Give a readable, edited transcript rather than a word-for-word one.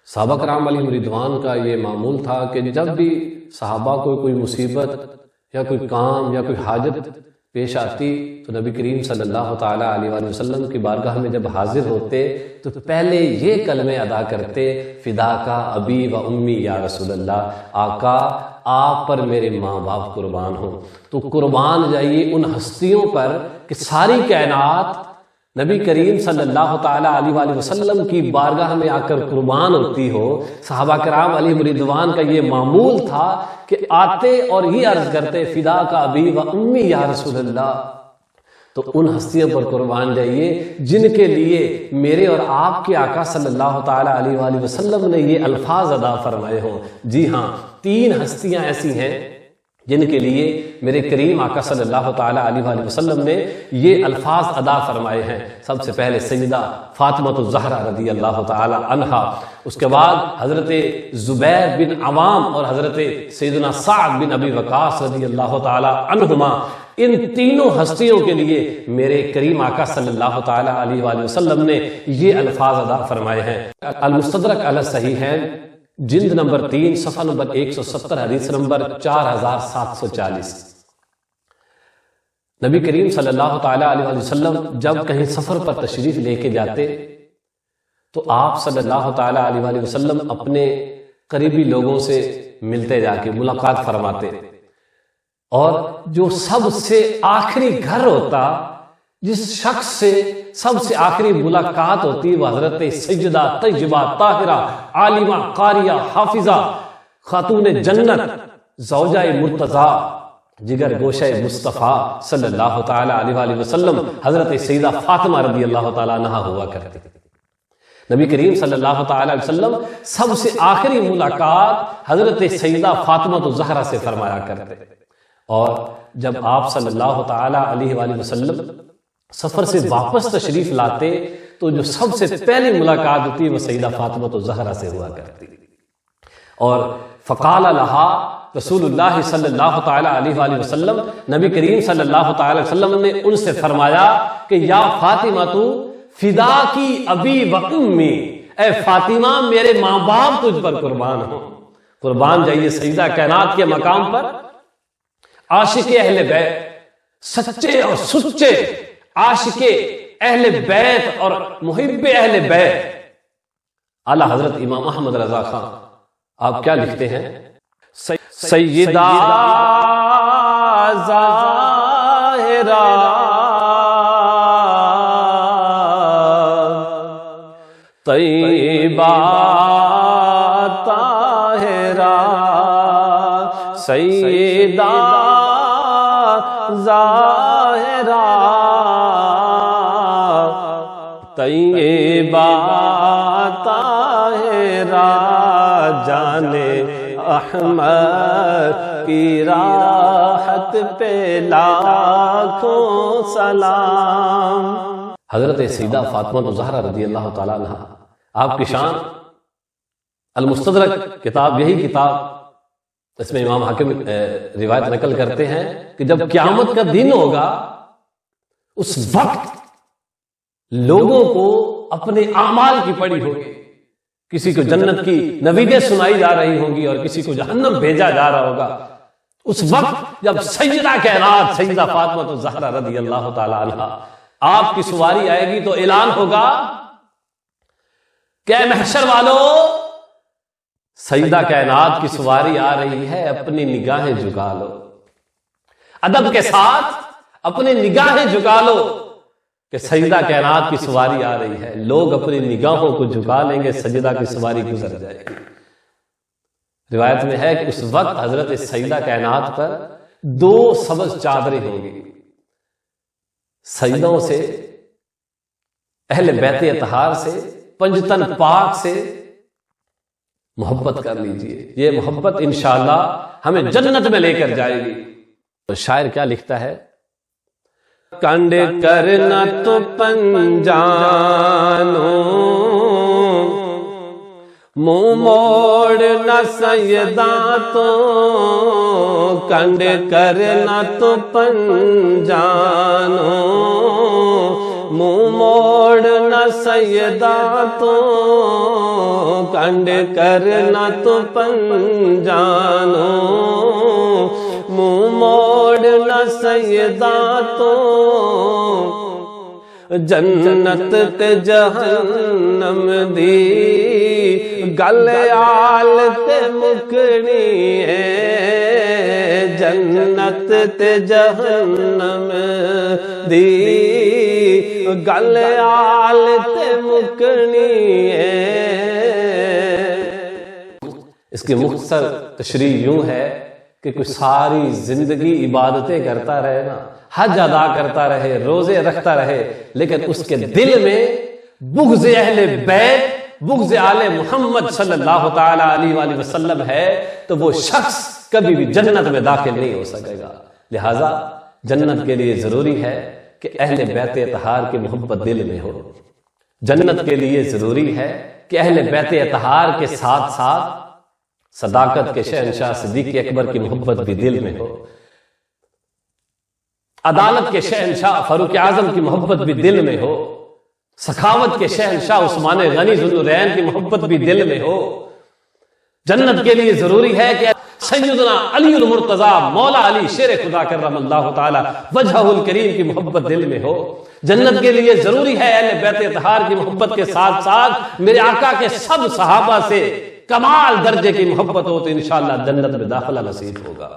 صحابہ کرام علیہم رضوان کا یہ معمول تھا کہ جب بھی صحابہ کو کوئی مصیبت یا کوئی کام یا کوئی حاجت پیش آتی تو نبی کریم صلی اللہ تعالیٰ علیہ وآلہ وسلم کی بارگاہ میں جب حاضر ہوتے تو پہلے یہ کلمے ادا کرتے، فدا کا ابی و امی یا رسول اللہ، آقا آپ پر میرے ماں باپ قربان ہوں۔ تو قربان جائیے ان ہستیوں پر کہ ساری کائنات نبی کریم صلی اللہ تعالیٰ علیہ وآلہ وسلم کی بارگاہ میں آ کر قربان ہوتی ہو۔ صحابہ کرام علیہم رضوان کا یہ معمول تھا کہ آتے اور یہ عرض کرتے، فدا کا ابی و امی یا رسول اللہ۔ تو ان ہستیوں پر قربان جائیے جن کے لیے میرے اور آپ کے آقا صلی اللہ تعالیٰ علیہ وآلہ وسلم نے یہ الفاظ ادا فرمائے ہوں۔ جی ہاں، 3 ہستیاں ایسی ہیں جن کے لیے میرے کریم آقا صلی اللہ تعالیٰ علیہ وآلہ وسلم نے یہ الفاظ ادا فرمائے ہیں۔ سب سے پہلے سیدہ فاطمہ الزہرا رضی اللہ تعالیٰ عنہا، اس کے بعد حضرت زبیر بن عوام اور حضرت سیدنا سعد بن ابی وقاص رضی اللہ تعالیٰ عنہما۔ ان تینوں ہستیوں کے لیے میرے کریم آقا صلی اللہ تعالیٰ علیہ وآلہ وسلم نے یہ الفاظ ادا فرمائے ہیں۔ المستدرک علی الصحیحین جلد نمبر 3 صفحہ نمبر 170 حدیث نمبر 4740۔ نبی کریم صلی اللہ تعالیٰ علیہ وسلم جب کہیں سفر پر تشریف لے کے جاتے تو آپ صلی اللہ تعالیٰ علیہ وسلم اپنے قریبی لوگوں سے ملتے، جا کے ملاقات فرماتے، اور جو سب سے آخری گھر ہوتا، جس شخص سے سب سے آخری ملاقات ہوتی، وہ حضرت سیدہ طیبہ طاہرہ عالمہ قاریہ حافظہ خاتون جنت زوجہ مرتضیٰ جگر گوشہ مصطفیٰ صلی اللہ تعالیٰ علیہ وآلہ وسلم حضرت سیدہ فاطمہ رضی اللہ تعالیٰ عنہا ہوا کرتے۔ نبی کریم صلی اللہ تعالیٰ علیہ وسلم سب سے آخری ملاقات حضرت سیدہ فاطمہ الزہرا سے فرمایا کرتے، اور جب آپ صلی اللہ تعالیٰ علیہ وآلہ وسلم سفر سے واپس تشریف لاتے تو جو سب سے پہلی ملاقات ہوتی وہ سیدہ فاطمہ الزہرا سے ہوا کرتی۔ اور فقال لہا رسول اللہ صلی اللہ تعالیٰ علیہ وآلہ وسلم، نبی کریم صلی اللہ تعالیٰ علیہ وسلم نے ان سے فرمایا کہ یا فاطمہ تو فدا کی ابی و امی، اے فاطمہ میرے ماں باپ تجھ پر قربان ہوں۔ قربان جائیے سیدہ کائنات کے مقام پر عاشق اہل بیت، سچے اور سچے عاشق اہل بیت اور محب اہل بیت اعلیٰ حضرت امام احمد رضا خان، آپ کیا لکھتے ہیں؟ سیدہ ظاہرہ طیبہ طاہرہ، سیدہ ظاہرہ طیبہ طاہرہ، جانے احمد کی راحت پہ لاکھوں سلام۔ حضرت سیدہ فاطمہ الزہرا رضی اللہ تعالیٰ عنہ، آپ کی شان المستدرک کتاب، یہی کتاب، اس میں امام حاکم روایت نقل کرتے ہیں کہ جب قیامت کا دن ہوگا اس وقت لوگوں کو اپنے اعمال کی پڑی ہوگی، کسی کو جنت کی نویدیں سنائی جا رہی ہوں گی اور کسی کو جہنم بھیجا جا رہا ہوگا۔ اس وقت جب سیدہ کائنات سیدہ فاطمہ الزہرا رضی اللہ تعالی عنہا آپ کی سواری آئے گی تو اعلان ہوگا کہ اے محشر والو، سیدہ کائنات کی سواری آ رہی ہے، اپنی نگاہیں جھکا لو، ادب کے ساتھ اپنی نگاہیں جھکا لو کہ سیدہ کائنات کی سواری آ رہی ہے۔ لوگ اپنی نگاہوں کو جھکا لیں گے، سیدہ کی سواری گزر جائے گی۔ روایت میں ہے کہ اس وقت حضرت سیدہ کائنات پر 2 سبز چادریں ہوں گی، سیدوں سے، اہل بیت اطہار سے، پنجتن پاک سے محبت کر لیجئے، یہ محبت انشاءاللہ ہمیں جنت میں لے کر جائے گی۔ تو شاعر کیا لکھتا ہے؟ کنڈ کرنا تو پنجانو، منہ موڑنا سیدہ تو، کنڈ کرنا تو پنجانو، منہ موڑنا سیدہ تو کنڈ کرنا تو پنجانو منہ موڑنا سیدہ تو جنت تے جہنم دی گل آل تے مکنی ہے جنت تے جہنم دی گل آل تے مکنی ہے۔ اس کی مختصر تشریح یوں ہے کہ کوئی ساری زندگی عبادتیں کرتا رہے نا، حج ادا کرتا رہے، روزے رکھتا رہے، لیکن اس کے دل میں بغض اہل بیت، بغض آل محمد صلی اللہ تعالی علیہ وآلہ وسلم ہے، تو وہ شخص کبھی بھی جنت میں داخل نہیں ہو سکے گا۔ لہٰذا جنت کے لیے ضروری ہے کہ اہل بیت اطہار کی محبت دل میں ہو۔ جنت کے لیے ضروری ہے کہ اہل بیت اطہار کے ساتھ ساتھ صداقت کے شہنشاہ صدیق اکبر کی محبت بھی دل میں ہو، عدالت کے شہنشاہ فاروق اعظم کی محبت بھی دل میں ہو، سخاوت کے شہنشاہ عثمان غنی ذو النورین کی محبت بھی دل میں ہو۔ جنت کے لیے ضروری ہے کہ سیدنا علی المرتضیٰ مولا علی شیر خدا کرم اللہ تعالی وجہہ الکریم کی محبت دل میں ہو۔ جنت کے لیے ضروری ہے اہل بیت اطہار کی محبت کے ساتھ ساتھ میرے آقا کے سب صحابہ سے کمال درجے کی محبت ہو، تو انشاءاللہ جنت میں داخلہ نصیب ہوگا۔